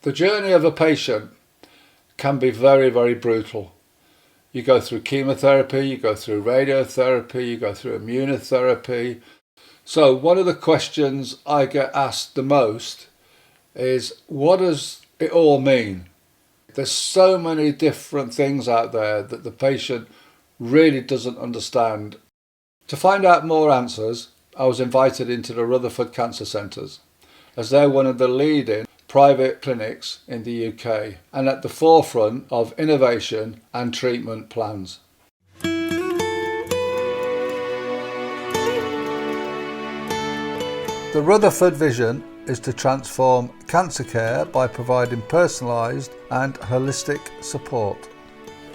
The journey of a patient can be very, very brutal. You go through chemotherapy, you go through radiotherapy, you go through immunotherapy. So one of the questions I get asked the most is, what does it all mean? There's so many different things out there that the patient really doesn't understand. To find out more answers, I was invited into the Rutherford Cancer Centres, as they're one of the leading private clinics in the UK and at the forefront of innovation and treatment plans. The Rutherford vision is to transform cancer care by providing personalised and holistic support.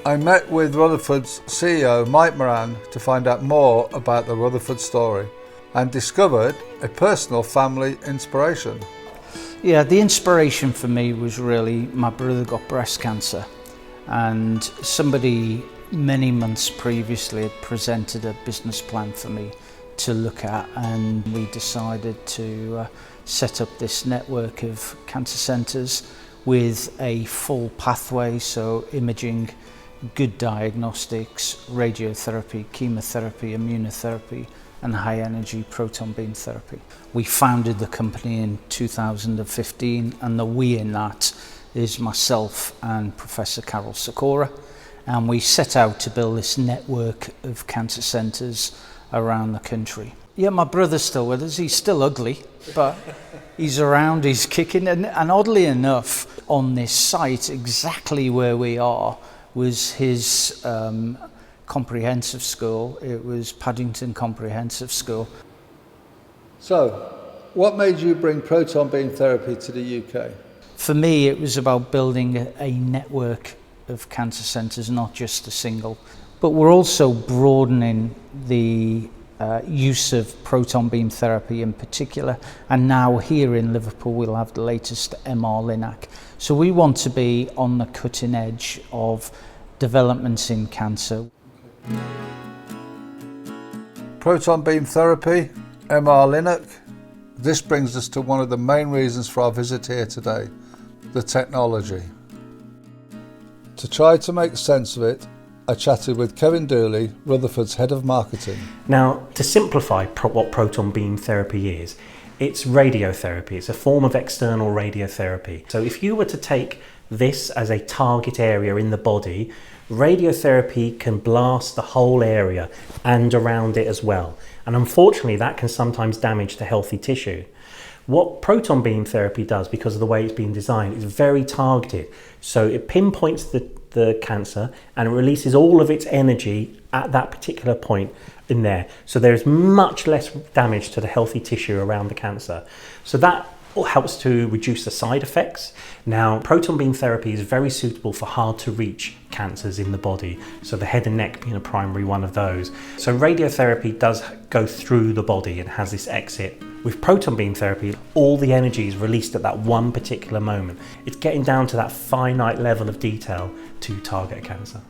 I met with Rutherford's CEO Mike Moran to find out more about the Rutherford story and discovered a personal family inspiration. Yeah, the inspiration for me was really my brother got breast cancer, and somebody many months previously had presented a business plan for me to look at, and we decided to set up this network of cancer centres with a full pathway, so imaging, good diagnostics, radiotherapy, chemotherapy, immunotherapy and high energy proton beam therapy. We founded the company in 2015, and the we in that is myself and Professor Carol Sikora, and we set out to build this network of cancer centres around the country. Yeah, my brother's still with us. He's still ugly, but he's around, he's kicking, and oddly enough, on this site, exactly where we are, was his comprehensive school. It was Paddington Comprehensive School. So, what made you bring proton beam therapy to the UK? For me, it was about building a network of cancer centres, not just a single. But we're also broadening the use of proton beam therapy in particular, and now here in Liverpool we'll have the latest MR Linac. So we want to be on the cutting edge of developments in cancer. Proton beam therapy, MR Linac. This brings us to one of the main reasons for our visit here today, the technology. To try to make sense of it, I chatted with Kevin Dooley, Rutherford's head of marketing. Now, to simplify what proton beam therapy is, it's radiotherapy. It's a form of external radiotherapy. So if you were to take this as a target area in the body, radiotherapy can blast the whole area and around it as well. And unfortunately, that can sometimes damage the healthy tissue. What proton beam therapy does, because of the way it's been designed, is very targeted. So it pinpoints the cancer and it releases all of its energy at that particular point in there. So there's much less damage to the healthy tissue around the cancer. So that helps to reduce the side effects. Now, proton beam therapy is very suitable for hard to reach cancers in the body, so the head and neck being a primary one of those. So radiotherapy does go through the body and has this exit. With proton beam therapy, all the energy is released at that one particular moment. It's getting down to that finite level of detail to target a cancer.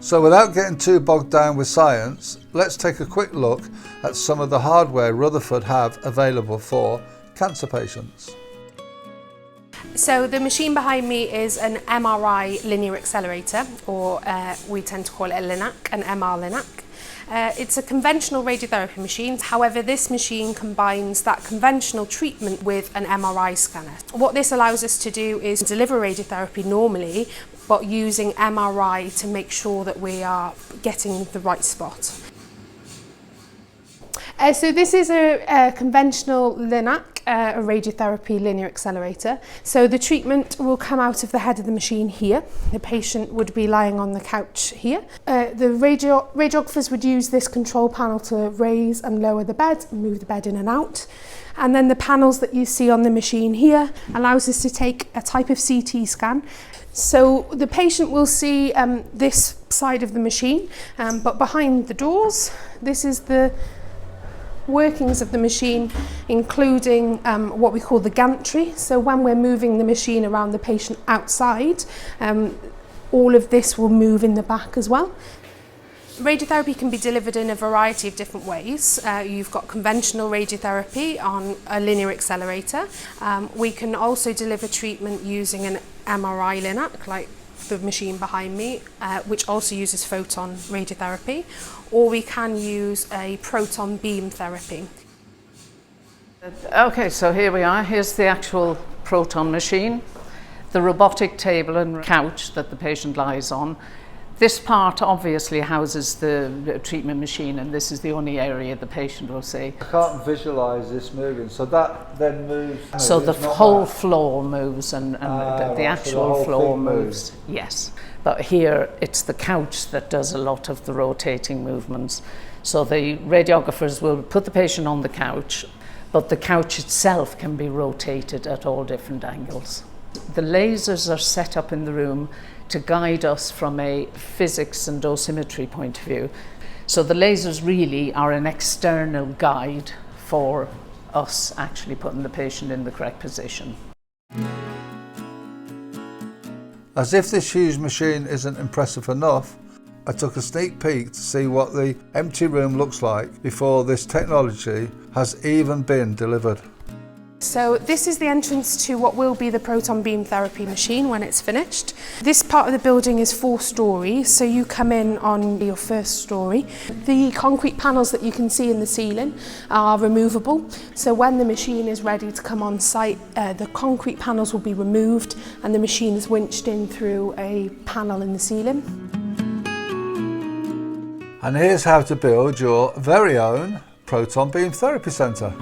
So without getting too bogged down with science, let's take a quick look at some of the hardware Rutherford have available for cancer patients. So the machine behind me is an MRI linear accelerator, or we tend to call it a Linac, an MR Linac. It's a conventional radiotherapy machine. However, this machine combines that conventional treatment with an MRI scanner. What this allows us to do is deliver radiotherapy normally, but using MRI to make sure that we are getting the right spot. So this is a conventional Linac, a radiotherapy linear accelerator. So the treatment will come out of the head of the machine here. The patient would be lying on the couch here. The radiographers would use this control panel to raise and lower the bed and move the bed in and out. And then the panels that you see on the machine here allows us to take a type of CT scan. So the patient will see this side of the machine, but behind the doors, this is the workings of the machine, including what we call the gantry. So when we're moving the machine around the patient outside, all of this will move in the back as well. Radiotherapy can be delivered in a variety of different ways. You've got conventional radiotherapy on a linear accelerator. We can also deliver treatment using an MRI linac, like the machine behind me, which also uses photon radiotherapy, or we can use a proton beam therapy. Okay, so here we are. Here's the actual proton machine, the robotic table and couch that the patient lies on. This part obviously houses the treatment machine, and this is the only area the patient will see. I can't visualise this moving, so that then moves. So the whole floor moves, and the actual floor moves. Yes, but here it's the couch that does a lot of the rotating movements. So the radiographers will put the patient on the couch, but the couch itself can be rotated at all different angles. The lasers are set up in the room to guide us from a physics and dosimetry point of view. So the lasers really are an external guide for us actually putting the patient in the correct position. As if this huge machine isn't impressive enough, I took a sneak peek to see what the empty room looks like before this technology has even been delivered. So this is the entrance to what will be the proton beam therapy machine when it's finished. This part of the building is 4 stories, so you come in on your first story. The concrete panels that you can see in the ceiling are removable, so when the machine is ready to come on site, the concrete panels will be removed and the machine is winched in through a panel in the ceiling. And here's how to build your very own proton beam therapy centre.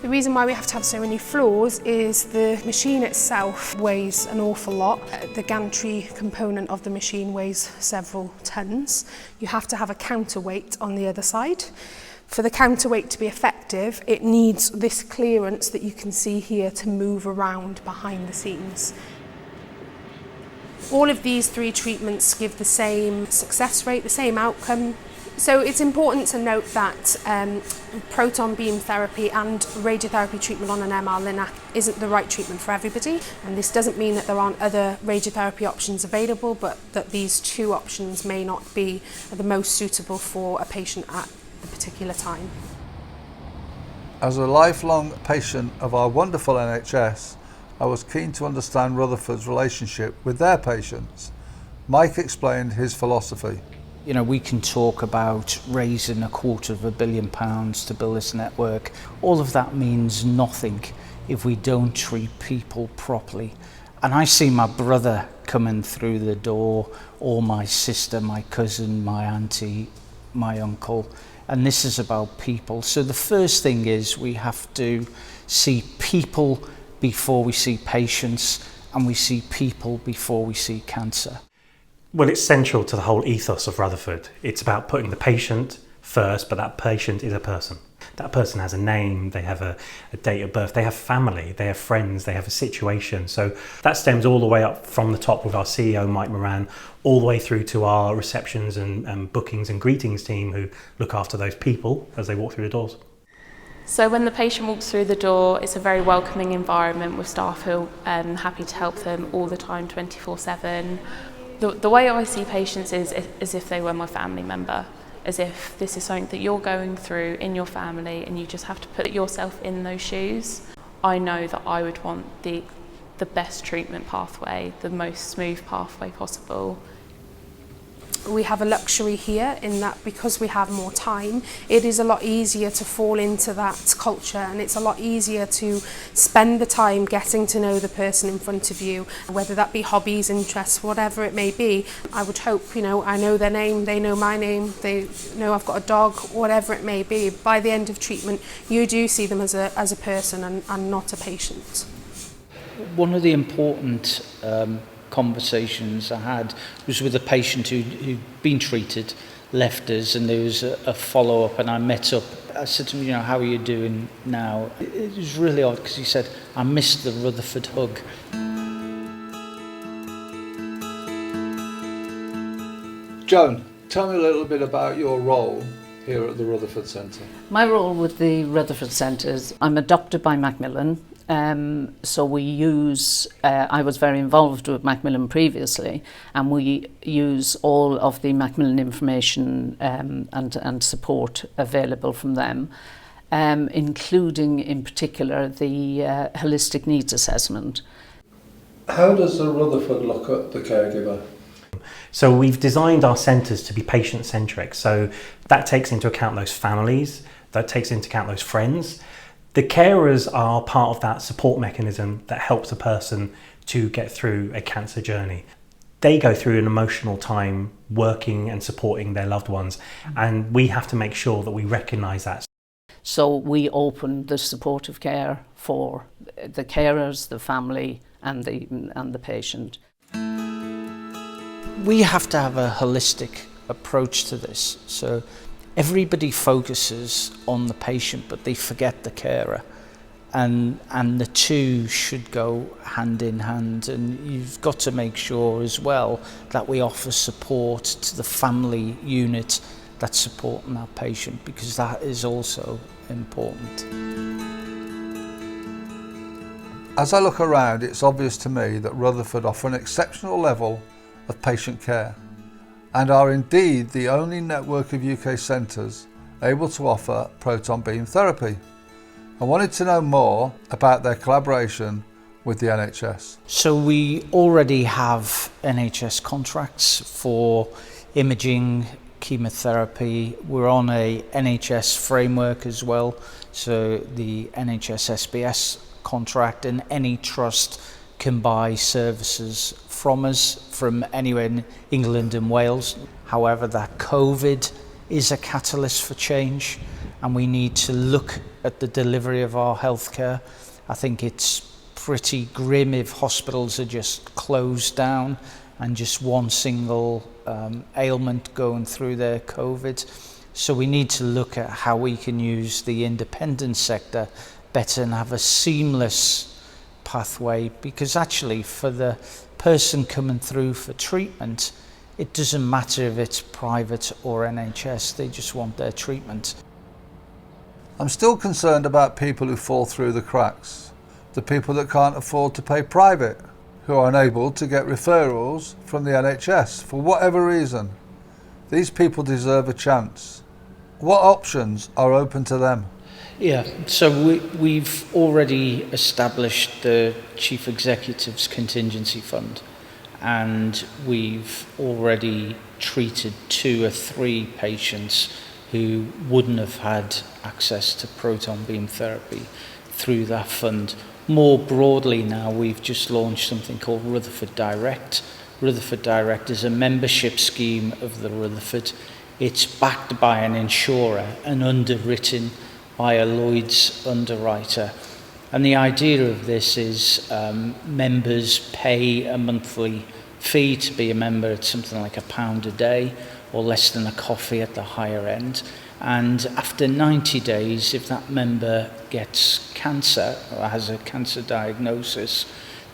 The reason why we have to have so many floors is the machine itself weighs an awful lot. The gantry component of the machine weighs several tons. You have to have a counterweight on the other side. For the counterweight to be effective, it needs this clearance that you can see here to move around behind the scenes. All of these 3 treatments give the same success rate, the same outcome. So it's important to note that proton beam therapy and radiotherapy treatment on an MR linac isn't the right treatment for everybody, and this doesn't mean that there aren't other radiotherapy options available, but that these 2 options may not be the most suitable for a patient at the particular time. As a lifelong patient of our wonderful NHS, I was keen to understand Rutherford's relationship with their patients. Mike explained his philosophy. You know, we can talk about raising £250 million to build this network. All of that means nothing if we don't treat people properly. And I see my brother coming through the door, or my sister, my cousin, my auntie, my uncle, and this is about people. So the first thing is we have to see people before we see patients, and we see people before we see cancer. Well, it's central to the whole ethos of Rutherford. It's about putting the patient first, but that patient is a person. That person has a name, they have a date of birth, they have family, they have friends, they have a situation. So that stems all the way up from the top with our CEO, Mike Moran, all the way through to our receptions and bookings and greetings team who look after those people as they walk through the doors. So when the patient walks through the door, it's a very welcoming environment with staff who are happy to help them all the time, 24/7. The way I see patients is as if they were my family member, as if this is something that you're going through in your family and you just have to put yourself in those shoes. I know that I would want the best treatment pathway, the most smooth pathway possible. We have a luxury here in that because we have more time, it is a lot easier to fall into that culture, and it's a lot easier to spend the time getting to know the person in front of you, whether that be hobbies, interests, whatever it may be. I would hope, I know their name, they know my name, they know I've got a dog, whatever it may be. By the end of treatment, you do see them as a person and not a patient. One of the important conversations I had was with a patient who'd been treated, left us, and there was a follow-up, and I met up I said to him, you know, how are you doing now? It was really odd because he said, I missed the Rutherford hug. Joan, tell me a little bit about your role here at the Rutherford Centre. My role with the Rutherford Centres, I'm a doctor by Macmillan, so we use, I was very involved with Macmillan previously, and we use all of the Macmillan information and support available from them, including in particular the holistic needs assessment. How does the Rutherford look at the caregiver? So we've designed our centres to be patient-centric. So that takes into account those families, that takes into account those friends. The carers are part of that support mechanism that helps a person to get through a cancer journey. They go through an emotional time working and supporting their loved ones, and we have to make sure that we recognise that. So we open the supportive care for the carers, the family and the patient. We have to have a holistic approach to this. So everybody focuses on the patient, but they forget the carer. And the two should go hand in hand. And you've got to make sure as well that we offer support to the family unit that's supporting that patient, because that is also important. As I look around, it's obvious to me that Rutherford offer an exceptional level of patient care and are indeed the only network of UK centres able to offer proton beam therapy. I wanted to know more about their collaboration with the NHS. So we already have NHS contracts for imaging, chemotherapy. We're on a NHS framework as well, so the NHS SBS contract, and any trust can buy services from us from anywhere in England and Wales. However, that COVID is a catalyst for change, and we need to look at the delivery of our healthcare. I think it's pretty grim if hospitals are just closed down and just one single ailment going through their COVID. So we need to look at how we can use the independent sector better and have a seamless pathway, because actually for the person coming through for treatment, it doesn't matter if it's private or NHS, they just want their treatment. I'm still concerned about people who fall through the cracks, the people that can't afford to pay private, who are unable to get referrals from the NHS for whatever reason. These people deserve a chance. What options are open to them? Yeah, so we've already established the Chief Executive's Contingency Fund, and we've already treated 2 or 3 patients who wouldn't have had access to proton beam therapy through that fund. More broadly now, we've just launched something called Rutherford Direct. Rutherford Direct is a membership scheme of the Rutherford. It's backed by an insurer and underwritten by a Lloyd's underwriter. And the idea of this is members pay a monthly fee to be a member. It's something like £1 a day or less than a coffee at the higher end. And after 90 days, if that member gets cancer or has a cancer diagnosis,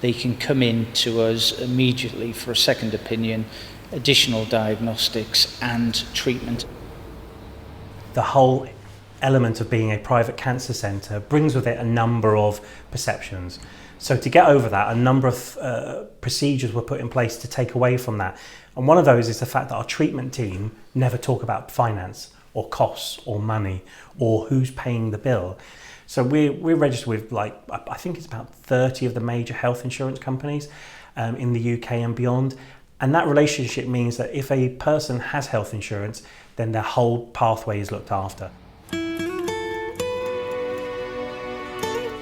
they can come in to us immediately for a second opinion, additional diagnostics and treatment. The whole element of being a private cancer centre brings with it a number of perceptions. So to get over that, a number of procedures were put in place to take away from that. And one of those is the fact that our treatment team never talk about finance or costs or money or who's paying the bill. So we're registered with, like, I think it's about 30 of the major health insurance companies in the UK and beyond. And that relationship means that if a person has health insurance, then their whole pathway is looked after.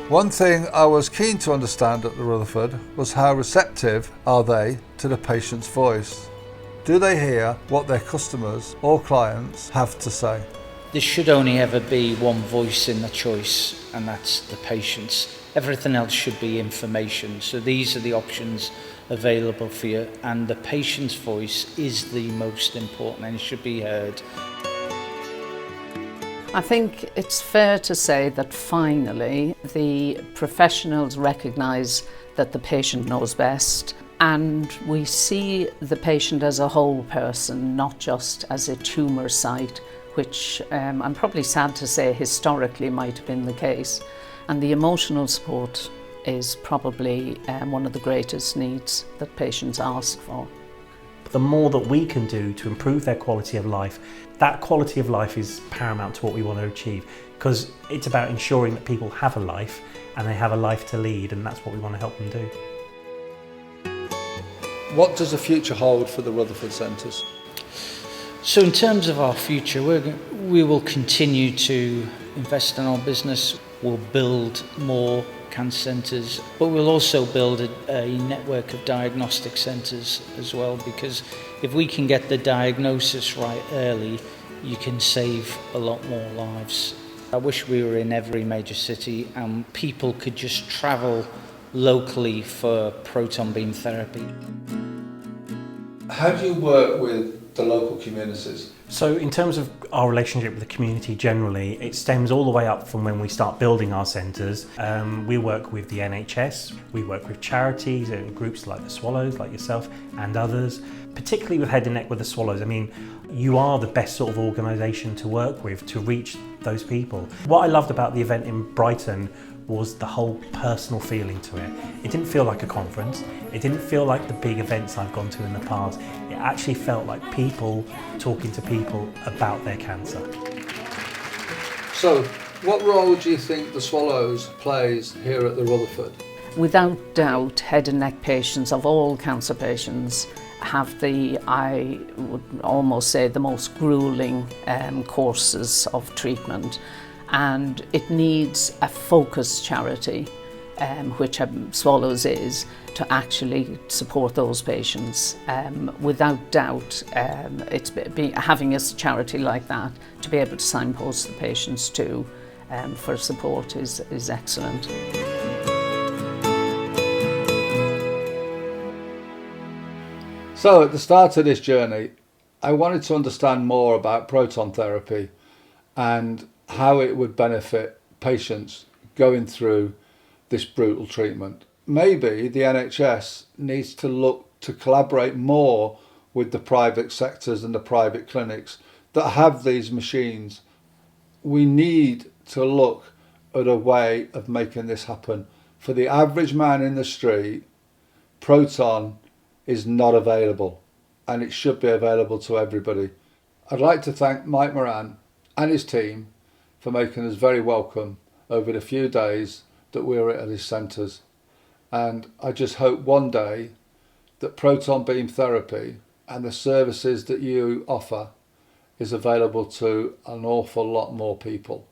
One thing I was keen to understand at the Rutherford was how receptive are they to the patient's voice? Do they hear what their customers or clients have to say? There should only ever be one voice in the choice, and that's the patient's. Everything else should be information. So these are the options available for you, and the patient's voice is the most important and it should be heard. I think it's fair to say that finally the professionals recognise that the patient knows best, and we see the patient as a whole person, not just as a tumour site, which I'm probably sad to say historically might have been the case. And the emotional support is probably one of the greatest needs that patients ask for. The more that we can do to improve their quality of life, that quality of life is paramount to what we want to achieve, because it's about ensuring that people have a life and they have a life to lead, and that's what we want to help them do. What does the future hold for the Rutherford Centres? So in terms of our future, we will continue to invest in our business. We'll build more cancer centres, but we'll also build a network of diagnostic centres as well, because if we can get the diagnosis right early, you can save a lot more lives. I wish we were in every major city and people could just travel locally for proton beam therapy. How do you work with the local communities? So in terms of our relationship with the community generally, it stems all the way up from when we start building our centres. We work with the NHS, we work with charities and groups like the Swallows, like yourself, and others, particularly with Head and Neck with the Swallows. I mean, you are the best sort of organisation to work with to reach those people. What I loved about the event in Brighton was the whole personal feeling to it. It didn't feel like a conference. It didn't feel like the big events I've gone to in the past. It actually felt like people talking to people about their cancer. So, what role do you think the Swallows plays here at the Rutherford? Without doubt, head and neck patients of all cancer patients have I would almost say, the most gruelling courses of treatment. And it needs a focused charity, which Swallows is, to actually support those patients. Without doubt, having a charity like that to be able to signpost the patients to for support is excellent. So at the start of this journey, I wanted to understand more about proton therapy and how it would benefit patients going through this brutal treatment. Maybe the NHS needs to look to collaborate more with the private sectors and the private clinics that have these machines. We need to look at a way of making this happen. For the average man in the street, proton is not available, and it should be available to everybody. I'd like to thank Mike Moran and his team for making us very welcome over the few days that we were at his centres. And I just hope one day that proton beam therapy and the services that you offer is available to an awful lot more people.